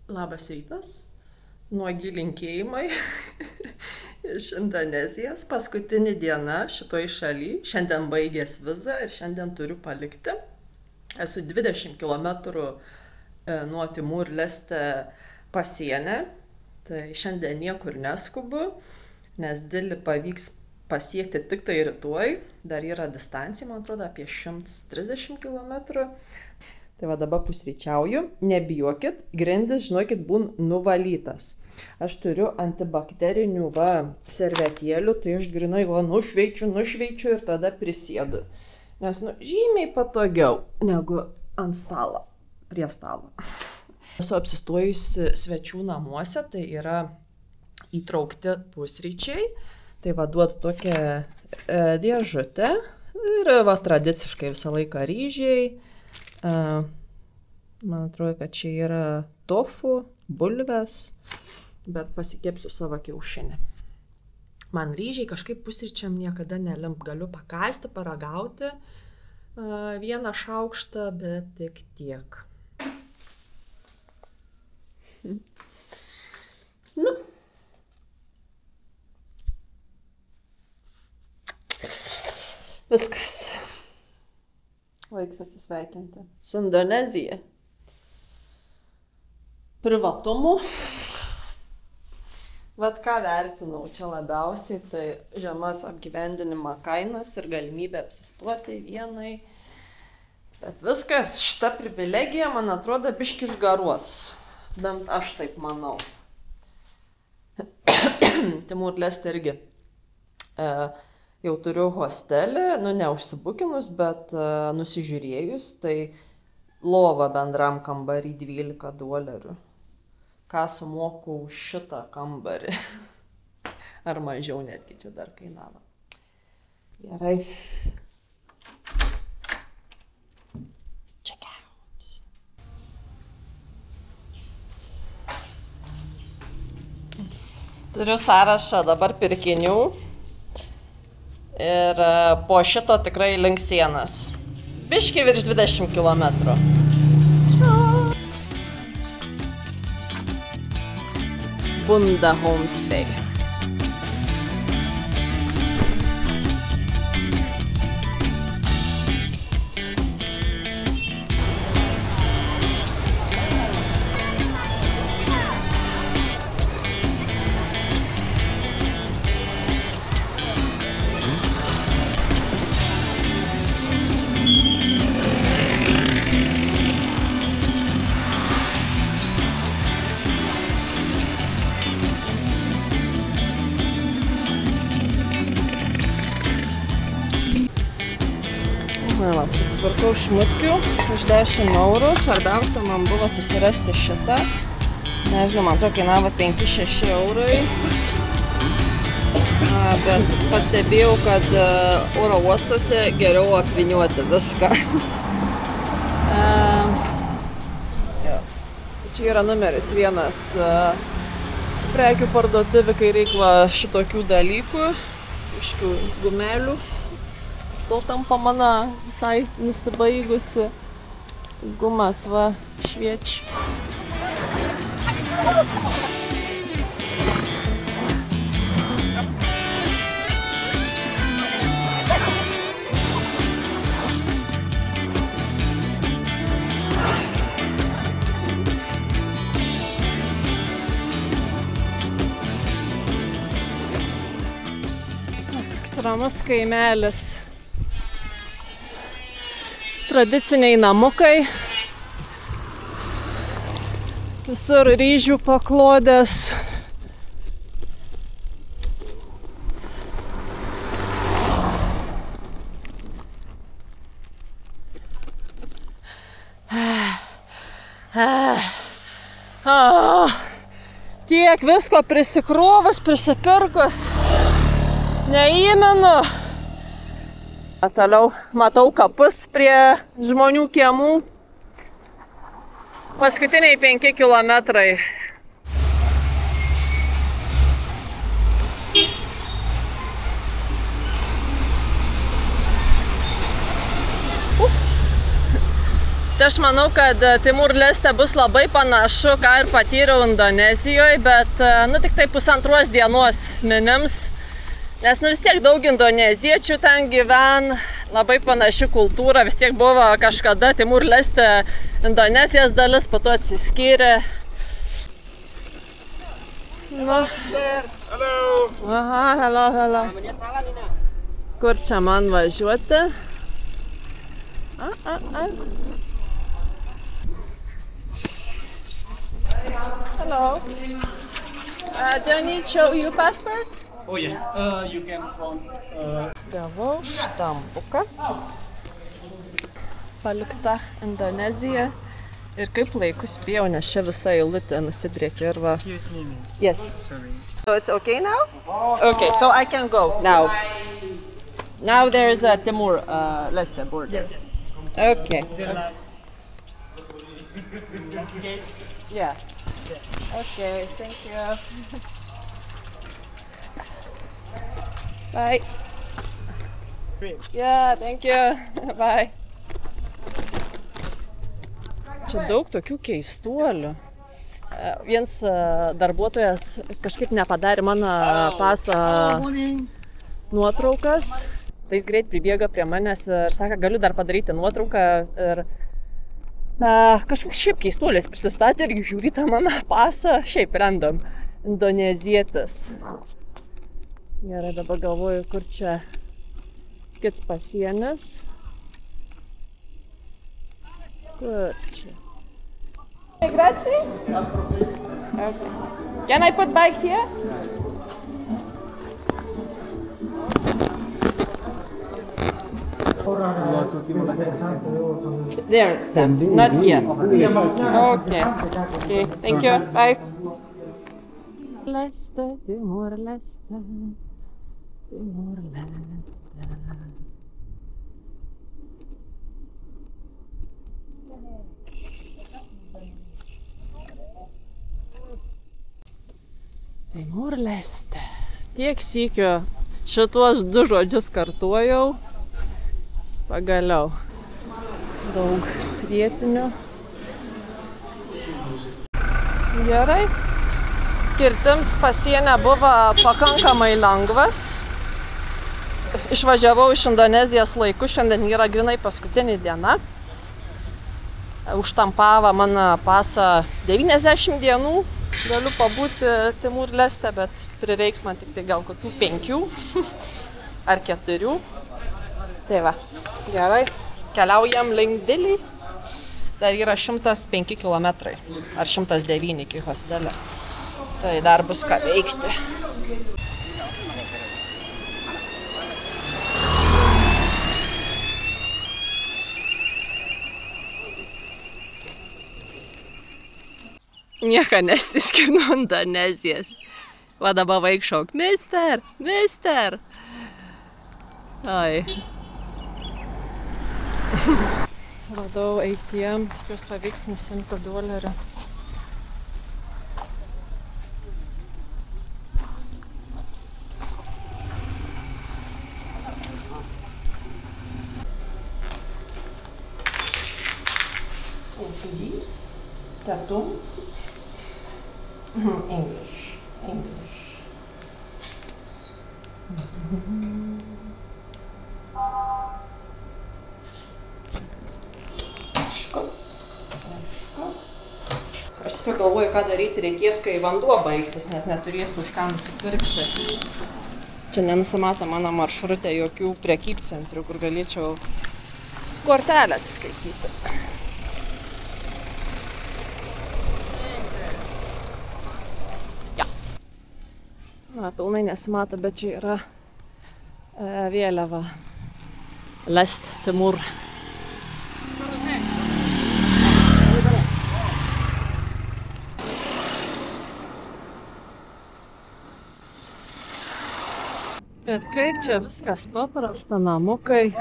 Labas rytas, nuogi linkėjimai iš Indonezijos. Paskutinė diena šitoj šaly. Šiandien baigės viza ir šiandien turiu palikti. Esu 20 km nuo Timur Leste pasienė. Tai šiandien niekur neskubu, nes Dili pavyks pasiekti tik tai rytoj. Dar yra distancija, man atrodo, apie 130 km. Tai va dabar pusryčiauju, nebijokit, grindis, žinokit, būn nuvalytas. Aš turiu antibakterinių servetėlių, tai aš grinai nušveičiu ir tada prisėdu. Nes žymiai patogiau negu ant stalo, prie stalo. Esu apsistojusi svečių namuose, tai yra įtraukti pusryčiai. Tai va duodu tokią dėžutę ir va tradiciškai visą laiką ryžiai. Man atrodo, kad čia yra tofu, bulves, bet pasikepsiu savo kiaušinį. Man ryžiai kažkaip pusryčiam niekada nelimp. Galiu pakąsti, paragauti vieną šaukštą, bet tik tiek. Nu. Viskas. Laiks atsisveikinti su Indonezija. Privatumu. Vat ką vertinau čia labiausiai, tai žemas apgyvendinimo kainas ir galimybę apsistoti vienai. Bet viskas, šita privilegija, man atrodo, biški išgaruos. Bent aš taip manau. Timur Leste irgi. Jau turiu hostelį, neužsibukinus, bet nusižiūrėjus, tai lova bendram kambarį $12. Ką sumoku už šitą kambarį? Ar mažiau netgi čia dar kainavo. Gerai. Check out. Turiu sąrašą dabar pirkinių. Ir po šito tikrai link sienas. Biški virš 20 km. Bunda Homestay. Prisipirkau šmutkių už 10 €. Svarbiausia man buvo susirasti šitą. Nežinau, man atrodo, kainavo 5-6 €. Bet pastebėjau, kad oro uostuose geriau apvyniuoti viską. Čia yra numeris 1 prekių parduotuvė, kai reikia šitokių dalykų, iškių gumelių. To tampa mano visai nusibaigusi. Gumas va šviečia. Toks ramus kaimelis. Tradiciniai namukai, visur ryžių paklodės. Tiek visko prisikrovus, prisipirkus, neįmenu. Toliau matau kapus prie žmonių kiemų. Paskutiniai 5 kilometrai. Tai aš manau, kad Timur Leste bus labai panašu, ką ir patyriau Indonezijoje, bet tik tai 1,5 dienos minims. Nes vis tiek daug indoneziečių ten gyven, labai panaši kultūra, vis tiek buvo kažkada Timur Leste Indonezijos dalis, po to atsiskyrė. No. Aha, hello. Kur čia man važiuoti? Hello. Do I need to show you passport? Oh yeah, you can from. Gavau štampuką. Palikta Indonezija. Ir kaip laiku spėjau, nes čia visa eilutė nusidrėkė ir va. Excuse me, miss. Yes. Sorry. So it's okay now? Okay, so I can go now. Now there is a Timur Leste border. Yes. Okay. The last gate. Yeah. Okay, thank you. Bye. Great. Yeah, thank you. Bye. Čia daug tokių keistuolių. Vienas darbuotojas kažkaip nepadarė mano paso nuotraukas. Tai jis greit pribėga prie manęs ir sako, galiu dar padaryti nuotrauką. Ir kažkoks šiaip keistuolis prisistatė ir žiūri tą mano pasą, šiaip random, indonezietis. Gerai, dabar galvoju, kur čia kits pasienis. Kur čia? Hey, grazie. Okay. Can I put bag here? There, not here. Okay. Okay, thank you. Bye. Leste, Timur Leste. Timur Leste. Timur Leste. Tiek sykių šituos 2 žodžius kartuojau. Pagaliau. Daug vietinių. Gerai. Kirtims pasienė buvo pakankamai lengvas. Išvažiavau iš Indonezijos laiku, šiandien yra grinai paskutinė diena. Užtampavo mano pasą 90 dienų. Galiu pabūti Timur Leste, bet prireiks man tik tai gal kokių 5 ar 4. Tai va, gerai. Keliaujam link Dili. Dar yra 105 kilometrai ar 109 iki hostelio. Tai dar bus ką veikti. Nieko nesiskiriu nuo Indonezijos. Va dabar vaikščiok. Mister! Ai. Radau ATM, tikiuosi pavyks nusimti $1. Português, tatum. English. Aš tiesiog galvoju, ką daryti reikės, kai vanduo baigsis, nes neturėsiu už ką nusipirkti. Čia nenusimato mano maršrute jokių prekybcentrių, kur galėčiau kortelę atsiskaityti. Ja. Na, pilnai nesimato, bet čia yra vėliava Leste Timur. Ir kaip čia viskas paprasta, namukai.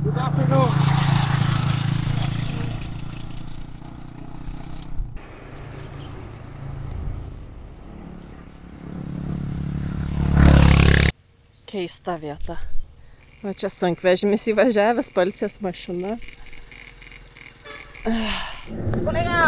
Good afternoon. Keista vieta. Va čia sunkvežimis įvažiavęs, policijos mašina. Kolega!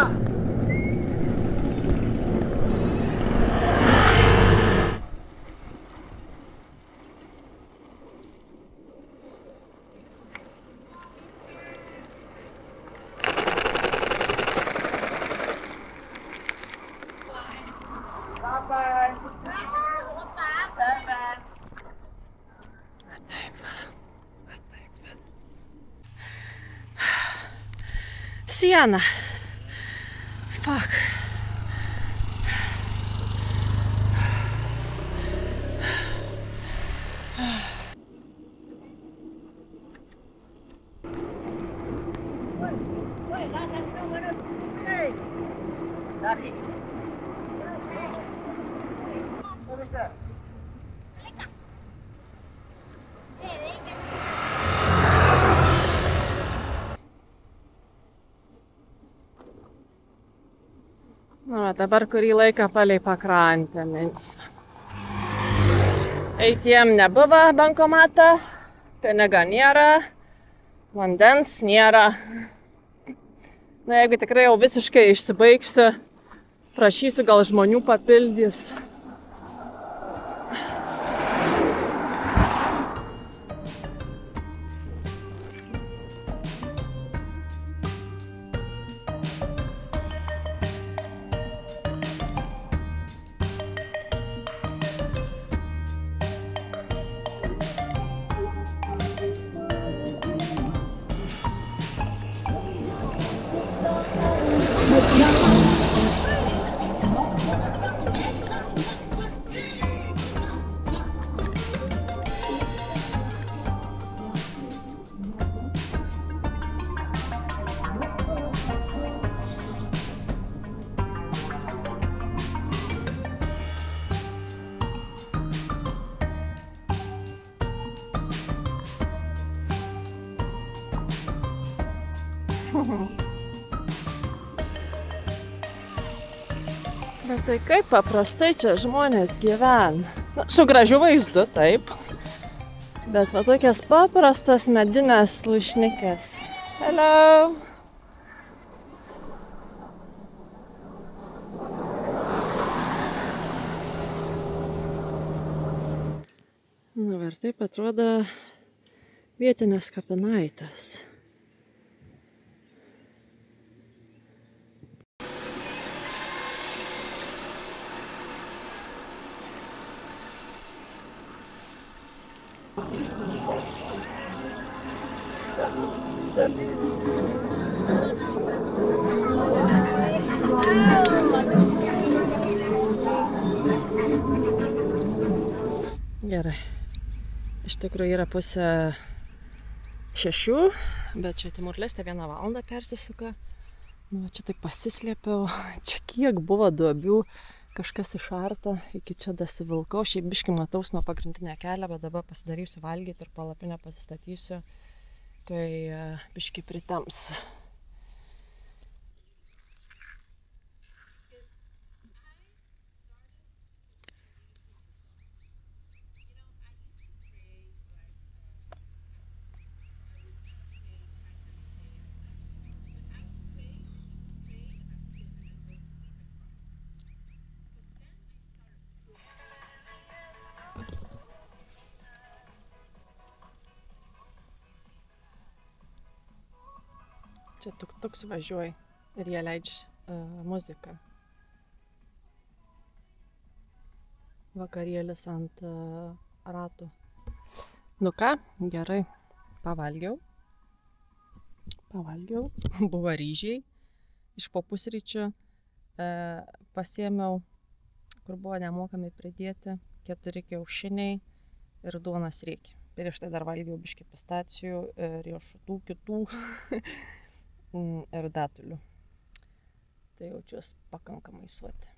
Siena. Fuck. Na, dabar kurį laiką palei pakrantę minsiu. ATM nebuvo bankomatą, pinigą nėra, vandens nėra. Na, jeigu tikrai jau visiškai išsibaigsiu, prašysiu, gal žmonių papildys. Bet tai kaip paprastai čia žmonės gyvena. Na, su gražiu vaizdu, taip. Bet va tokias paprastas medinės lūšnikės. Hello! Na, ir taip atrodo vietinės kapinaitės. Gerai. Iš tikrųjų yra 5:30, bet čia Timur-Leste 1 valandą persisuka. Nu, čia taip pasislėpiau. Čia kiek buvo duobių, kažkas išarta, iki čia dasivilkau. Šiaip biškį mataus nuo pagrindinio kelio, bet dabar pasidarysiu valgyti ir palapinę pasistatysiu, kai biškį pritems. Čia tuk-tuks važiuoja ir jie leidžia muziką. Vakarėlis ant ratų. Nu ką, gerai, pavalgiau. Buvo ryžiai iš po pusryčių. Pasiėmiau, kur buvo nemokamai pridėti, 4 kiaušiniai ir duonos riekė. Prieš tai dar valgiau biškį pistacijų, riešutų kitų ir datulių. Tai jaučiuosi pakankamai suoti.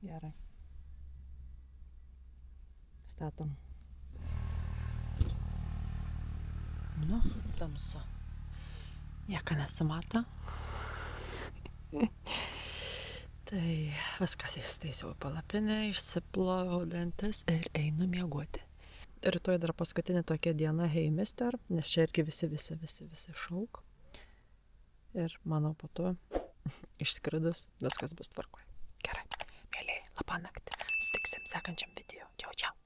Gerai. Statom. Nu, tamsu. Nieko nesimato. Tai viskas, įstaisiau palapinę, išsiploviau dantis ir einu miegoti. Rytoj dar paskutinė tokia diena Heimister, nes čia irgi visi šauk. Ir manau, po to išskridus viskas bus tvarkoj. Gerai, mėlyje, labą naktį. Sutiksim sekančiam video. Čiau, čiau.